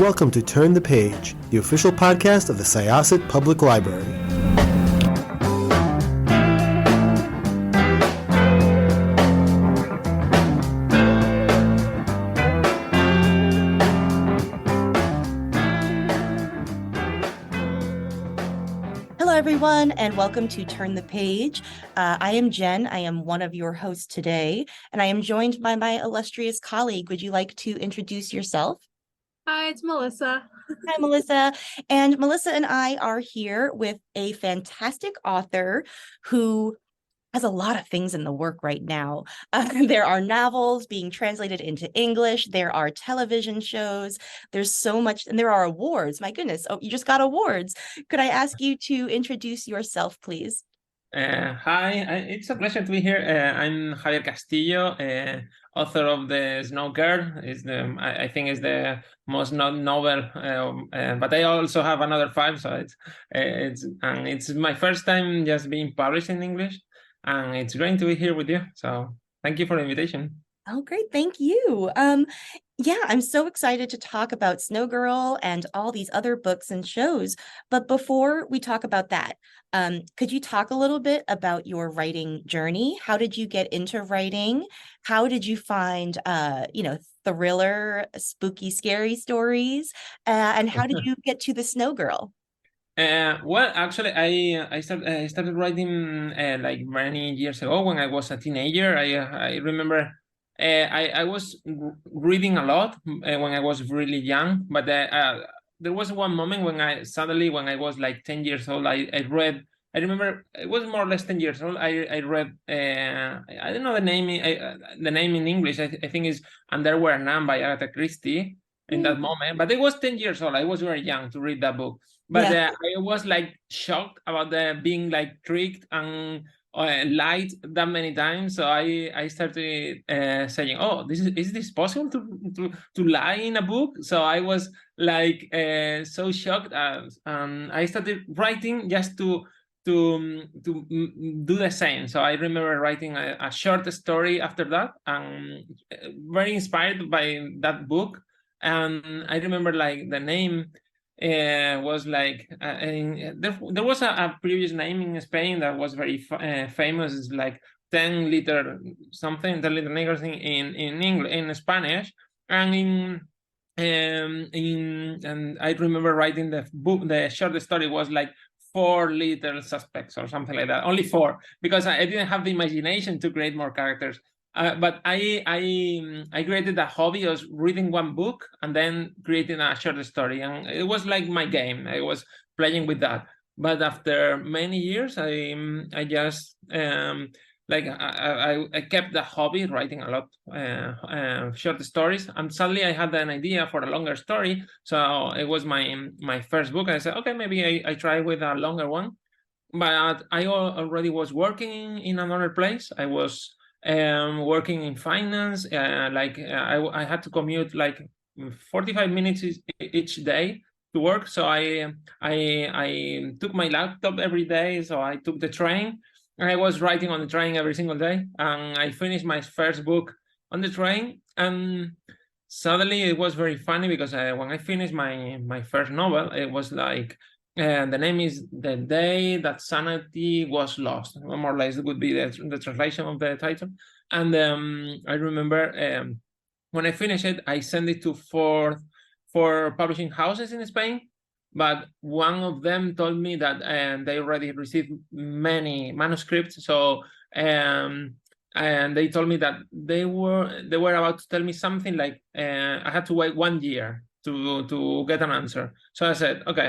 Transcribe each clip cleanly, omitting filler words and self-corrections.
Welcome to Turn the Page, the official podcast of the Syosset Public Library. Hello, everyone, and welcome to Turn the Page. I am Jen. I am one of your hosts today, and I am joined by my illustrious colleague. Would you like to introduce yourself? Hi, it's Melissa. Hi, Melissa. And Melissa and I are here with a fantastic author who has a lot of things in the work right now. There are novels being translated into English. There are television shows. There's so much, and there are awards. My goodness. Oh, you just got awards. Could I ask you to introduce yourself, please? Hi, it's a pleasure to be here. I'm Javier Castillo, author of The Snow Girl. I think is the most known novel, but I also have another five. So it's my first time just being published in English, and it's great to be here with you. So thank you for the invitation. Oh, great. Thank you. Yeah, I'm so excited to talk about Snow Girl and all these other books and shows. But before we talk about that, could you talk a little bit about your writing journey? How did you get into writing? How did you find, thriller, spooky, scary stories? And how did you get to the Snow Girl? Well, actually, I started writing like many years ago when I was a teenager. I remember I was reading a lot when I was really young, but there was one moment when when I was like 10 years old, I read. I remember it was more or less 10 years old. I read I don't know the name. The name in English I think is "And There Were None" by Agatha Christie. In that moment, but I was 10 years old. I was very young to read that book, but I was like shocked about being like tricked and lied that many times. So I started saying, "Oh, is this possible to lie in a book?" So I was like so shocked, and I started writing just to do the same. So I remember writing a short story after that, and very inspired by that book. And I remember like the name was like there was a previous name in Spain that was very famous. It's like 10 liter something, 10 liter niggers in English, in Spanish, and and I remember writing the book. The short story was like 4 little suspects or something like that. Only 4, because I didn't have the imagination to create more characters. But I created a hobby of reading one book and then creating a short story, and it was like my game. I was playing with that. But after many years, I just I kept the hobby, writing a lot short stories, and suddenly I had an idea for a longer story. So it was my first book. I said, okay, maybe I try with a longer one. But I already was working in another place. I was working in finance. I had to commute like 45 minutes each day to work. So I took my laptop every day. So I took the train, and I was writing on the train every single day. And I finished my first book on the train. And suddenly it was very funny because when I finished my first novel, it was like, the name is "The Day That Sanity Was Lost." More or less, it would be the translation of the title. And I remember when I finished it, I sent it to four publishing houses in Spain, but one of them told me that they already received many manuscripts. So and they told me that they were about to tell me something like I had to wait 1 year to get an answer. So I said, okay,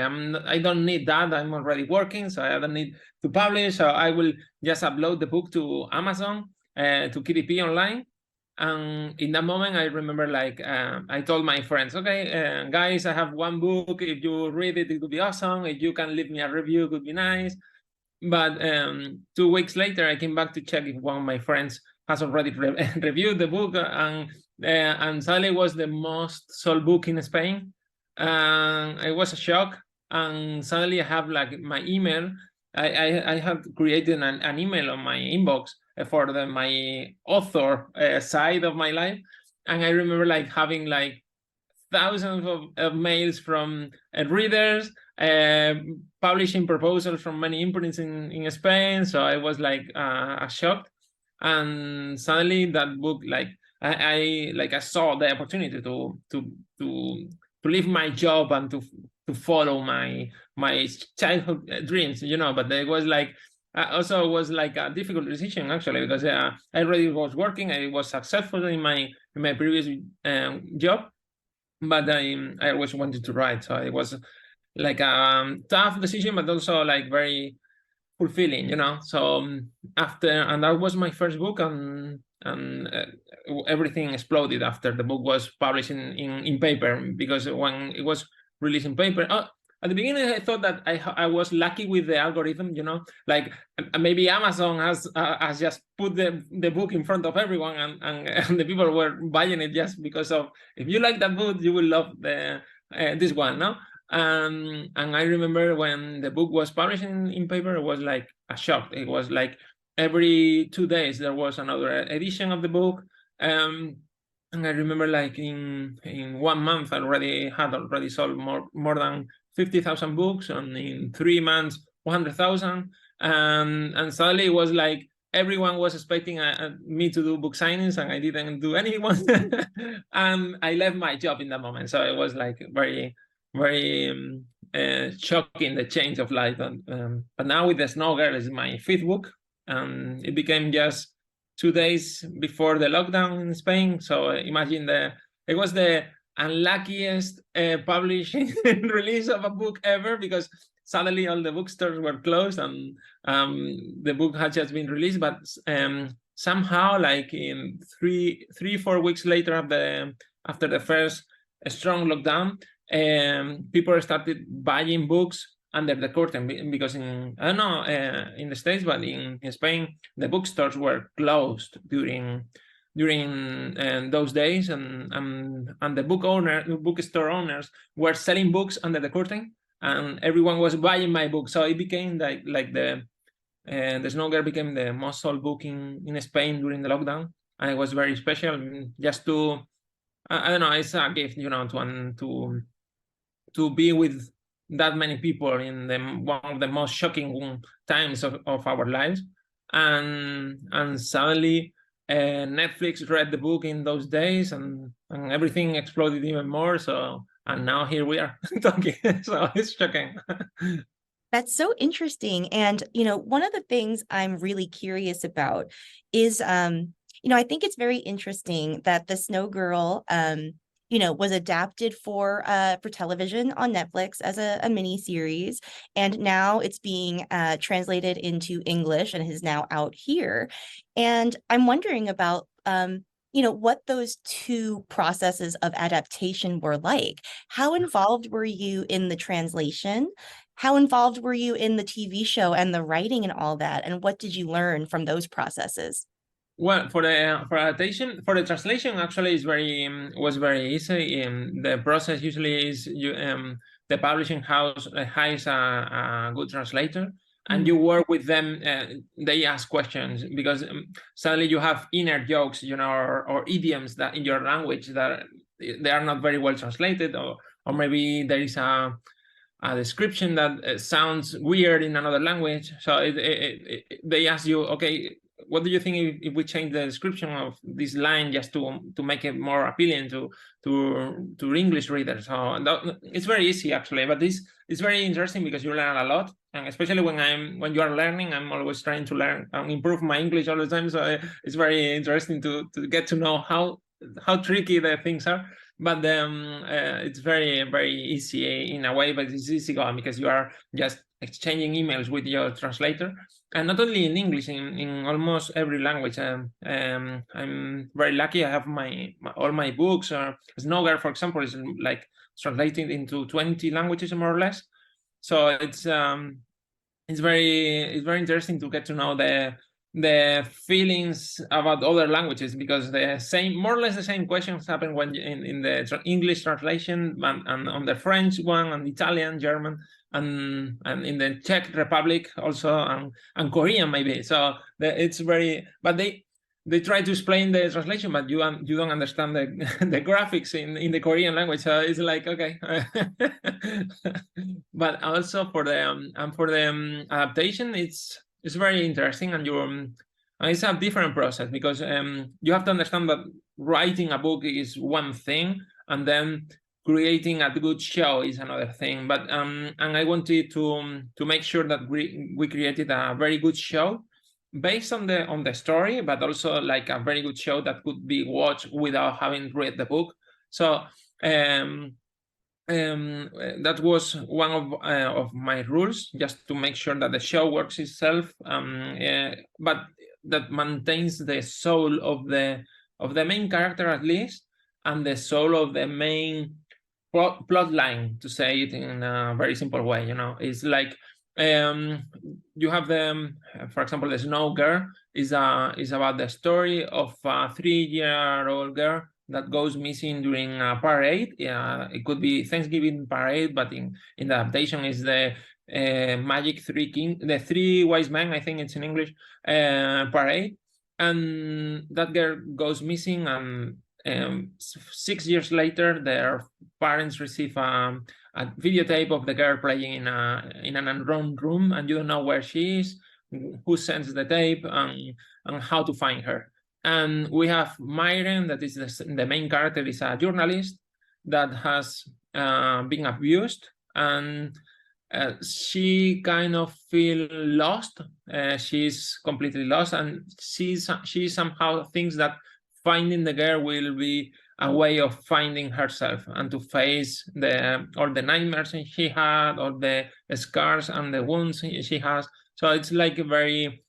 I don't need that. I'm already working, so I don't need to publish. So I will just upload the book to Amazon, to KDP online. And in that moment, I remember like I told my friends, okay, guys, I have one book. If you read it, it would be awesome. If you can leave me a review, it would be nice. But 2 weeks later, I came back to check if one of my friends has already reviewed the book, and suddenly it was the most sold book in Spain. It was a shock, and suddenly I have like my email. I have created an email on my inbox for my author side of my life, and I remember like having like thousands of mails from readers, publishing proposals from many imprints in Spain. So I was like shocked, and suddenly that book, like I saw the opportunity to leave my job and to follow my childhood dreams, but it was like also was like a difficult decision actually, because I already was working. I was successful in my previous job, but I always wanted to write. So it was like a tough decision, but also like very fulfilling, So and that was my first book, and everything exploded after the book was published in paper, because when it was released in paper, at the beginning I thought that I was lucky with the algorithm, like maybe Amazon has just put the book in front of everyone, and the people were buying it just because of, if you like that book, you will love this one, no? And I remember when the book was published in paper, it was like a shock. It was like every 2 days there was another edition of the book. And I remember like in 1 month I had already sold more than 50,000 books, and in 3 months 100,000. And suddenly it was like everyone was expecting me to do book signings, and I didn't do any one. And I left my job in that moment. So it was like very shocking, the change of life. But now with the Snow Girl is my 5th book, and it became just 2 days before the lockdown in Spain. So imagine it was the unluckiest publishing release of a book ever, because suddenly all the bookstores were closed, and the book had just been released. But somehow, like in 4 weeks later after the first strong lockdown, people started buying books under the curtain, because in the States, but in Spain, the bookstores were closed during those days, and the bookstore owners were selling books under the curtain, and everyone was buying my book. So it became like the Snow Girl became the most sold book in Spain during the lockdown, and it was very special. Just to I don't know, it's a gift, to be with that many people in one of the most shocking times of our lives. And suddenly Netflix read the book in those days, and everything exploded even more. So, and now here we are talking. So it's shocking. That's so interesting. And, one of the things I'm really curious about is, I think it's very interesting that the Snow Girl, was adapted for television on Netflix as a mini series, and now it's being translated into English and is now out here. And I'm wondering about what those 2 processes of adaptation were like. How involved were you in the translation? How involved were you in the TV show and the writing and all that? And what did you learn from those processes? Well, for adaptation, for the translation, actually, was very easy. The process usually is the publishing house hires a good translator, and you work with them. They ask questions, because suddenly you have inner jokes, or idioms that in your language that they are not very well translated, or maybe there is a description that sounds weird in another language. So they ask you, okay, what do you think if we change the description of this line just to make it more appealing to English readers? So it's very easy actually, but it's very interesting because you learn a lot, and especially when you are learning, I'm always trying to learn and improve my English all the time. So it's very interesting to get to know how tricky the things are. But it's very, very easy in a way, but it's easy going because you are just exchanging emails with your translator, and not only in English, in almost every language. I'm very lucky. I have all my books. Snow Girl, for example, is like translated into 20 languages more or less. So it's very interesting to get to know the feelings about other languages, because more or less the same questions happen when in the English translation, and on the French one, and Italian, German, and in the Czech Republic also, and Korean maybe. So it's very, but they try to explain the translation, but you don't understand the the graphics in the Korean language. So it's like, okay. But also for the adaptation, it's very interesting, and it's a different process, because you have to understand that writing a book is one thing, and then creating a good show is another thing. But and I wanted to make sure that we created a very good show based on the story, but also like a very good show that could be watched without having read the book. So that was one of my rules, just to make sure that the show works itself, but that maintains the soul of the main character, at least, and the soul of the main plot line, to say it in a very simple way. It's like, you have for example, the Snow Girl is about the story of a 3-year-old girl that goes missing during a parade. It could be Thanksgiving parade, but in the adaptation is the Magic the Three Wise Men, I think it's in English, parade. And that girl goes missing, and 6 years later, their parents receive a videotape of the girl playing in an unknown room, and you don't know where she is, who sends the tape, and how to find her. And we have Myren, that is the main character, is a journalist that has been abused, and she kind of feel lost. She's completely lost, and she somehow thinks that finding the girl will be a way of finding herself, and to face all the nightmares she had, or the scars and the wounds she has. So it's like a very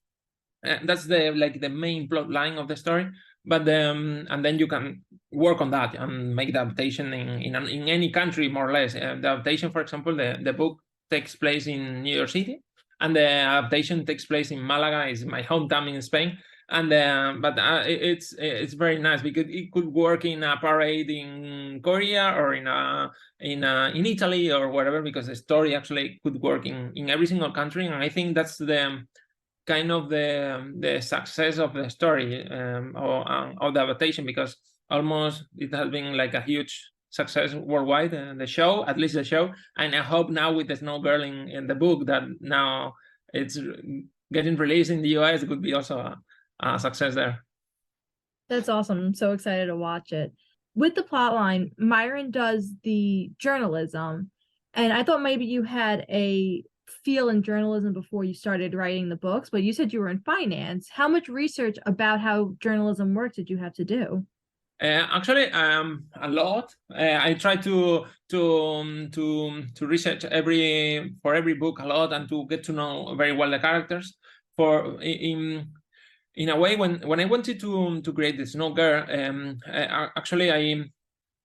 that's the main plot line of the story. But and then you can work on that and make the adaptation in any country, more or less. The adaptation, for example, the book takes place in New York City, and the adaptation takes place in Malaga, is my hometown in Spain. And but it's very nice, because it could work in a parade in Korea, or in Italy, or wherever, because the story actually could work in every single country. And I think that's the kind of the success of the story, or the adaptation, because almost it has been like a huge success worldwide, the show, at least the show. And I hope now with the Snow Girl in the book, that now it's getting released in the US, it could be also a success there. That's awesome. I'm so excited to watch it. With the plot line, Myron does the journalism, and I thought maybe you had a feel in journalism before you started writing the books, but you said you were in finance. How much research about how journalism works did you have to do? Actually, a lot. I try to research for every book a lot, and to get to know very well the characters. For in a way, when I wanted to create the Snow Girl, actually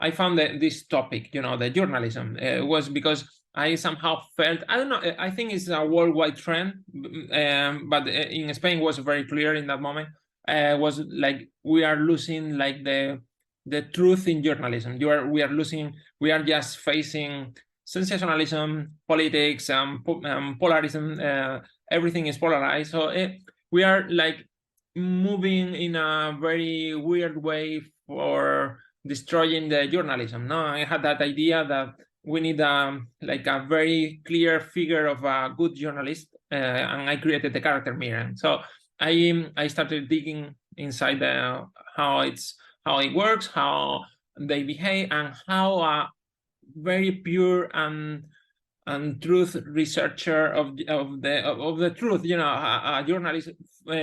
I found this topic, the journalism, was because I somehow felt, I don't know, I think it's a worldwide trend, but in Spain was very clear in that moment. Was like, we are losing like the truth in journalism. We are just facing sensationalism, politics, polarism. Everything is polarized. So we are like moving in a very weird way for destroying the journalism. No, I had that idea that we need like a very clear figure of a good journalist, and I created the character Myren. So I started digging inside how it works, how they behave, and how a very pure and truth researcher of the truth, a journalist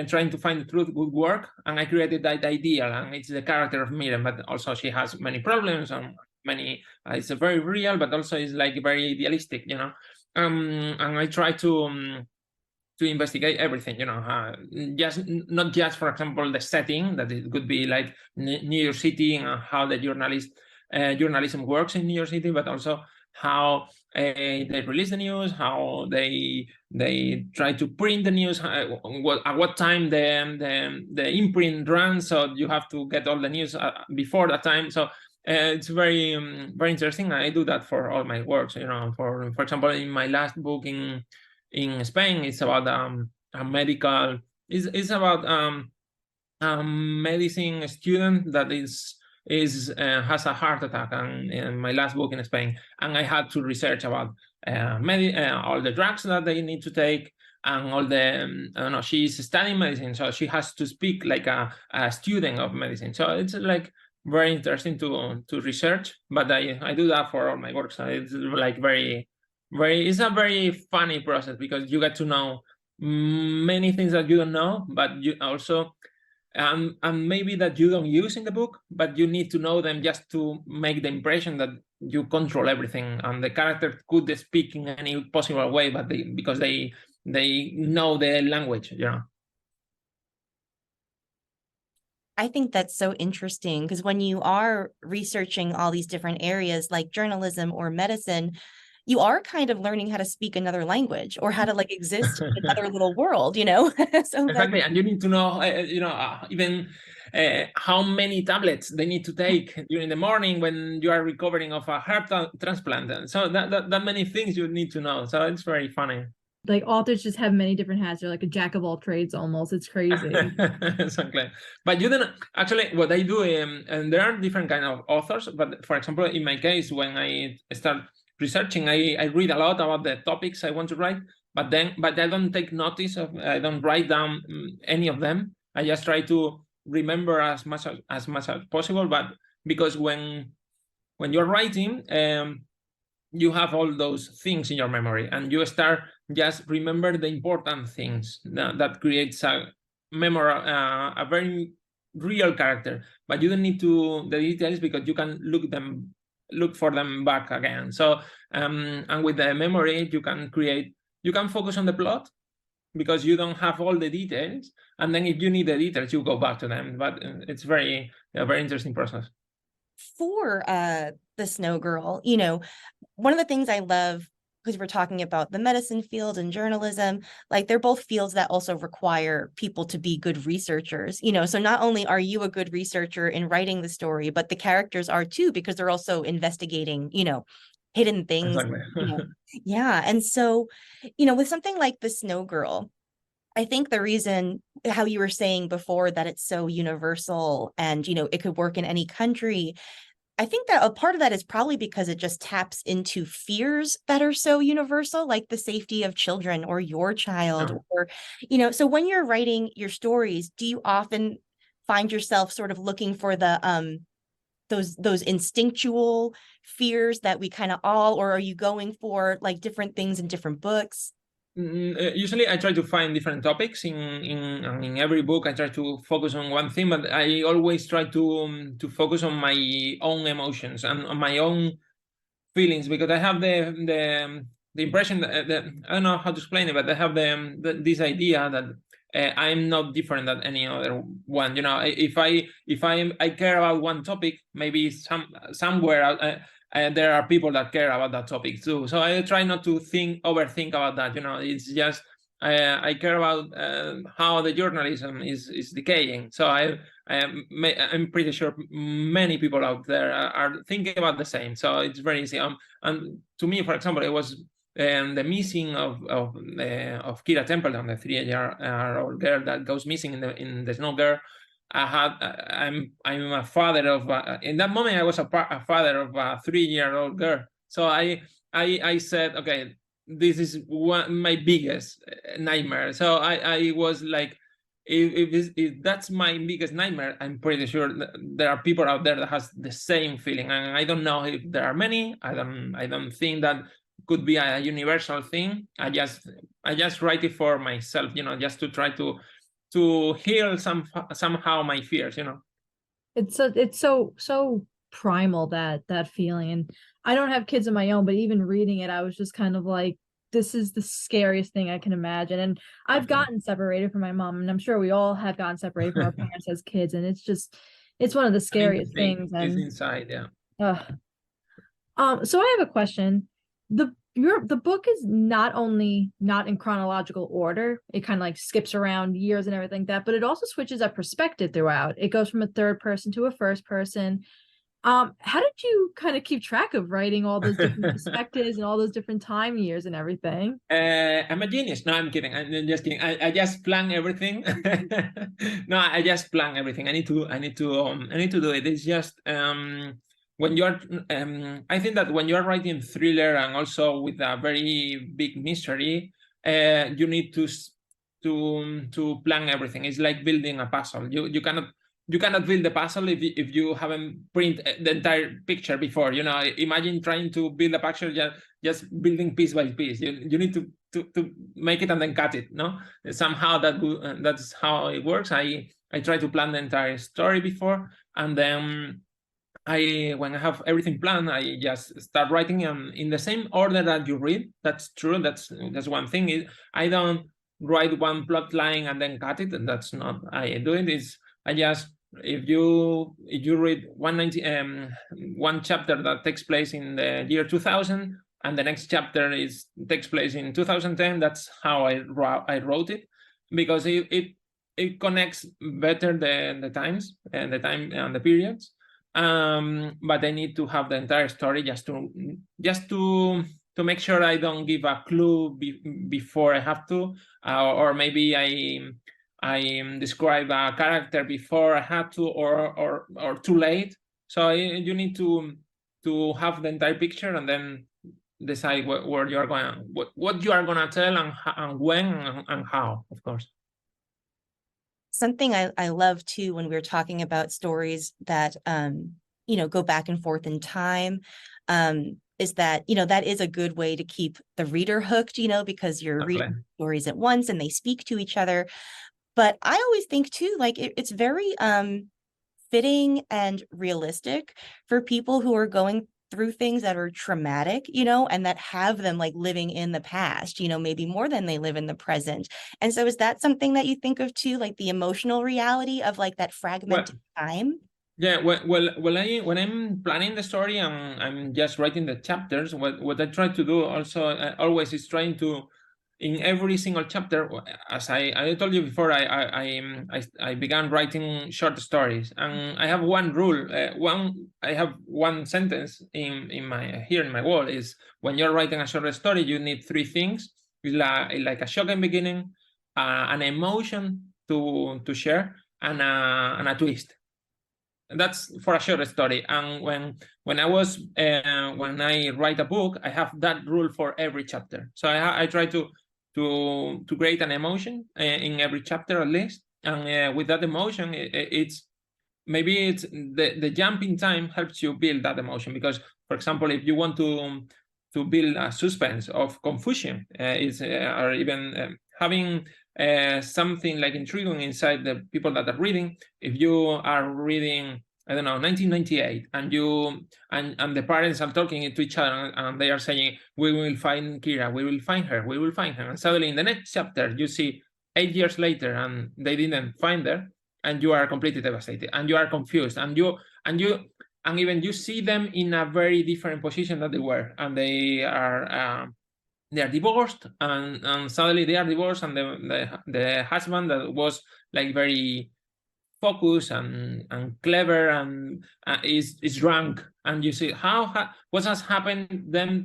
trying to find the truth would work. And I created that ideal, and it's the character of Myren, but also she has many problems, and many it's very real, but also it's like very idealistic, and I try to investigate everything, just not just, for example, the setting, that it could be like New York City, and how the journalism works in New York City, but also how they release the news, how they try to print the news, at what time the imprint runs, so you have to get all the news before that time. So it's very very interesting. I do that for all my works. For example, in my last book in Spain, it's about a medical. It's about medicine student that has a heart attack, and in my last book in Spain, and I had to research about all the drugs that they need to take, and all the I don't know, she's studying medicine, so she has to speak like a student of medicine. So it's like very interesting to research, but I do that for all my work. So it's like it's a very funny process, because you get to know many things that you don't know, but you also and maybe that you don't use in the book, but you need to know them just to make the impression that you control everything, and the character could speak in any possible way, but because they know the language, you know. I think that's so interesting, because when you are researching all these different areas like journalism or medicine, you are kind of learning how to speak another language, or how to like exist in another little world, you know? So Exactly, and you need to know, even how many tablets they need to take during the morning when you are recovering of a heart transplant, and so that many things you need to know. So it's very funny. Like authors just have many different hats. They're like a jack of all trades almost. It's crazy. Exactly. But you don't actually what I do, and there are different kind of authors, but for example, in my case, when I start researching, I read a lot about the topics I want to write, but I don't take notice of, I don't write down any of them. I just try to remember as much as possible, but because when you're writing, you have all those things in your memory, and you start just remember the important things that creates a memory, a very real character, but you don't need to the details, because you can look for them back again. So and with the memory you can focus on the plot, because you don't have all the details, and then if you need the details you go back to them. But it's very interesting process. for the Snow Girl, you know, one of the things I love, because we're talking about the medicine field and journalism, like they're both fields that also require people to be good researchers, you know. So not only are you a good researcher in writing the story, but the characters are too, because they're also investigating, you know, hidden things. Exactly. You know. Yeah. And so, you know, with something like the Snow Girl, I think the reason, how you were saying before, that it's so universal and, you know, it could work in any country, I think that a part of that is probably because it just taps into fears that are so universal, like the safety of children or your child, No. or, you know, so when you're writing your stories, do you often find yourself sort of looking for the those instinctual fears that we kind of all, or are you going for like different things in different books? Usually I try to find different topics in every book. I try to focus on one thing, but I always try to focus on my own emotions and on my own feelings, because I have the impression that I don't know how to explain it, but I have this idea that I'm not different than any other one. You know, if I care about one topic, maybe somewhere there are people that care about that topic too. So I try not to overthink about that. You know, it's just I care about how the journalism is decaying. So I'm pretty sure many people out there are thinking about the same. So it's very easy. And to me, for example, it was the missing of Kira Templeton, the 3-year-old girl that goes missing in the Snow Girl. I'm a father of in that moment I was a father of a 3-year-old girl. So I said, okay, this is my biggest nightmare. So I was like, if that's my biggest nightmare, I'm pretty sure that there are people out there that has the same feeling, and I don't know if there are many. I don't think that could be a universal thing. I just write it for myself, you know, just to try to heal somehow my fears, you know. It's so primal, that feeling. And I don't have kids of my own, but even reading it, I was just kind of like, this is the scariest thing I can imagine. And I've gotten separated from my mom, and I'm sure we all have gotten separated from our parents as kids, and it's one of the scariest things. Is And inside, yeah. So I have a question. The book is not only not in chronological order, it kind of like skips around years and everything like that, but it also switches up perspective throughout. It goes from a third person to a first person. How did you kind of keep track of writing all those different perspectives and all those different time years and everything? I'm a genius. No, I'm kidding. I'm just kidding. I just plan everything. No, I just plan everything. I need to do it. It's just when you're I think that when you're writing thriller and also with a very big mystery, you need to plan everything. It's like building a puzzle. You cannot build the puzzle if you haven't print the entire picture before. You know, imagine trying to build a picture just building piece by piece. You need to make it and then cut it. No, somehow that's how it works. I try to plan the entire story before, and then when I have everything planned, I just start writing in the same order that you read. That's true. That's one thing. I don't write one plot line and then cut it. That's not I do it. Is I just if you read one chapter that takes place in the year 2000 and the next chapter takes place in 2010, that's how I wrote it, because it connects better the times and the time and the periods. But I need to have the entire story just to make sure I don't give a clue before I have to, or maybe I describe a character before I had to, or too late. So you need to have the entire picture and then decide what you are gonna tell and when and how, of course. Something I love too when we're talking about stories that go back and forth in time, is that that is a good way to keep the reader hooked, because you're reading stories at once and they speak to each other. But I always think too, like it's very fitting and realistic for people who are going through things that are traumatic, and that have them like living in the past, maybe more than they live in the present. And so is that something that you think of too, like the emotional reality of like that fragmented time? Yeah, when I'm planning the story and I'm just writing the chapters, what I try to do also always is trying to, in every single chapter, as I told you before, I began writing short stories, and I have one rule. I have one sentence in my wall is, when you're writing a short story, you need three things: like a shocking beginning, an emotion to share, and a twist. That's for a short story. And when I write a book, I have that rule for every chapter. So I try to create an emotion in every chapter at least, and with that emotion, it's the jump in time helps you build that emotion. Because, for example, if you want to build a suspense of confusion, or even having something like intriguing inside the people that are reading. If you are reading, I don't know, 1998, and the parents are talking to each other, and they are saying, "We will find Kira, we will find her, we will find her," and suddenly in the next chapter you see 8 years later and they didn't find her, and you are completely devastated, and you are confused, and even you see them in a very different position than they were, and they are divorced, and suddenly they are divorced, and the husband that was like very focused and clever and is drunk, and you see what has happened then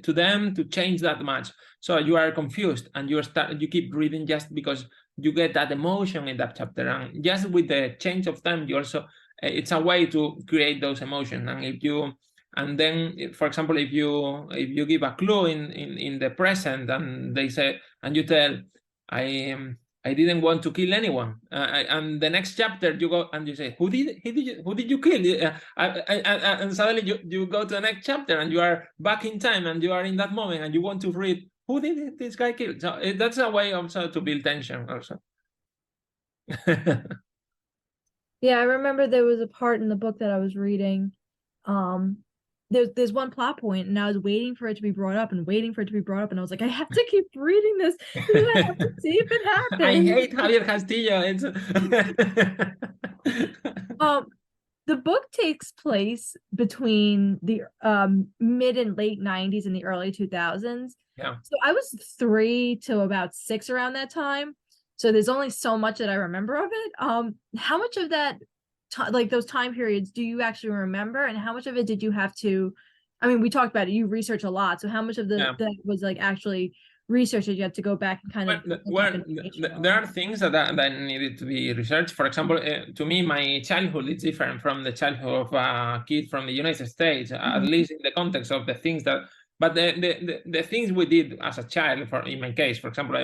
to them to change that much. So you are confused, and you keep reading just because you get that emotion in that chapter, and just with the change of time, you also it's a way to create those emotions. And then, for example, if you give a clue in the present, and they say, and you tell, I didn't want to kill anyone, and the next chapter you go and you say, who did you kill? And suddenly you go to the next chapter, and you are back in time, and you are in that moment, and you want to read, who did this guy kill? So that's a way also to build tension also. Yeah, I remember there was a part in the book that I was reading. There's one plot point, and I was waiting for it to be brought up, and and I was like, I have to keep reading this because I have to see if it happens. I hate Javier Castillo. The book takes place between the mid and late 90s and the early 2000s. Yeah. So I was 3 to about 6 around that time. So there's only so much that I remember of it. How much of that like those time periods do you actually remember, and how much of it did you have to, I mean, we talked about it, you research a lot, so how much of that was like actually research that you had to go back and kind of there are things that needed to be researched. For example, to me, my childhood is different from the childhood of a kid from the United States, at least in the context of the things that, but the things we did as a child, in my case, for example,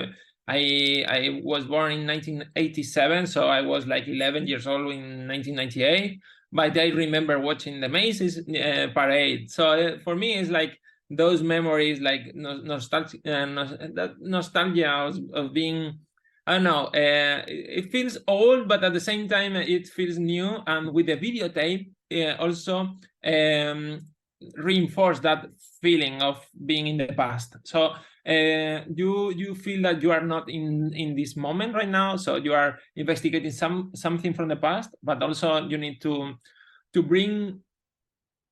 I was born in 1987, so I was like 11 years old in 1998, but I remember watching the Macy's parade. So for me, it's like those memories, like nostalgia, that nostalgia of being, I don't know, it feels old, but at the same time it feels new. And with the videotape, also reinforce that feeling of being in the past. So you feel that you are not in this moment right now. So you are investigating something from the past, but also you need to bring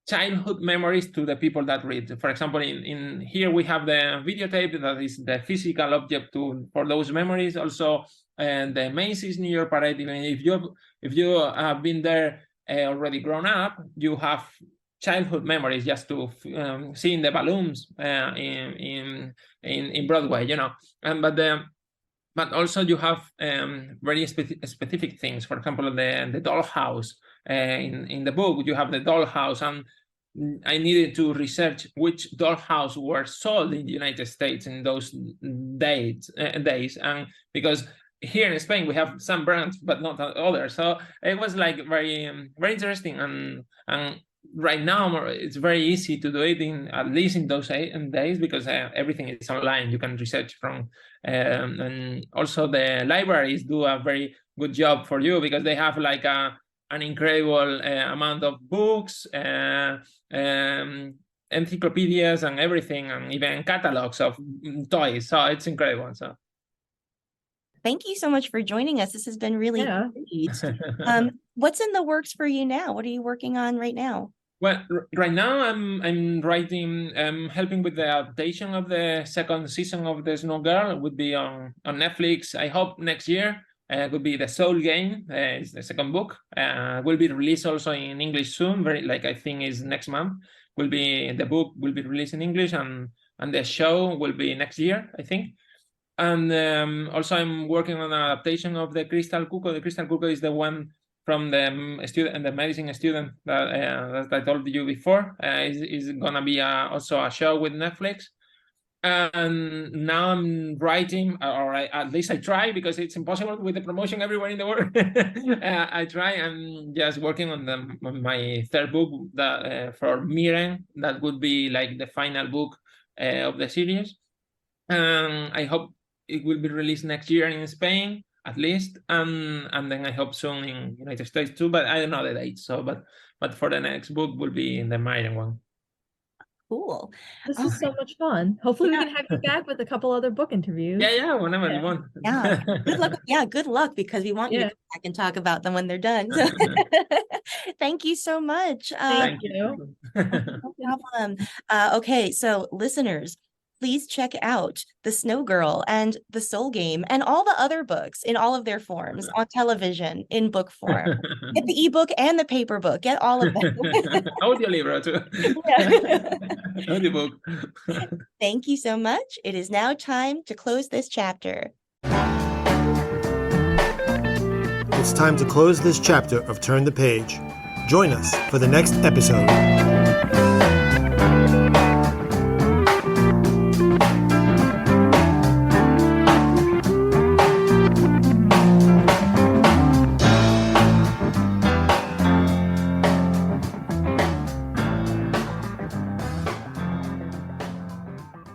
childhood memories to the people that read. For example, in here we have the videotape that is the physical object for those memories. Also, and the Macy's New York Parade. Even if you have been there already grown up, you have childhood memories just to seeing the balloons in Broadway, you know. But also you have very specific things. For example, the dollhouse. In the book, you have the dollhouse, and I needed to research which dollhouse were sold in the United States in those days, and because here in Spain we have some brands but not others, so it was like very interesting, and right now it's very easy to do it at least in those days, because everything is online. You can research from and also the libraries do a very good job for you, because they have like an incredible amount of books, encyclopedias and everything, and even catalogs of toys. So it's incredible. So thank you so much for joining us. This has been really great. What's in the works for you now? What are you working on right now? Well, right now I'm writing, helping with the adaptation of the second season of The Snow Girl. It would be on Netflix. I hope next year. Could be The Soul Game. It's the second book. Will be released also in English soon. I think is next month. The book will be released in English, and the show will be next year, I think. And also I'm working on an adaptation of The Crystal Cuckoo. The Crystal Cuckoo is the one from the medicine student that I told you before. Is gonna be also a show with Netflix. And now I'm writing, or at least I try, because it's impossible with the promotion everywhere in the world. I try. I'm just working on my third book for Miren. That would be like the final book of the series. I hope it will be released next year in Spain, at least, and then I hope soon in United States too. But I don't know the date. So, but for the next book will be the Miren one. Cool. This is so much fun. Hopefully we can have you back with a couple other book interviews. Yeah, whenever you want. Yeah. Good luck. Yeah, good luck, because we want you to come back and talk about them when they're done. So thank you so much. Thank you. No problem. Okay, so listeners, please check out The Snow Girl and The Soul Game and all the other books in all of their forms on television, in book form. Get the ebook and the paper book. Get all of them. Audio libro too. Audiobook. Thank you so much. It is now time to close this chapter. It's time to close this chapter of Turn the Page. Join us for the next episode.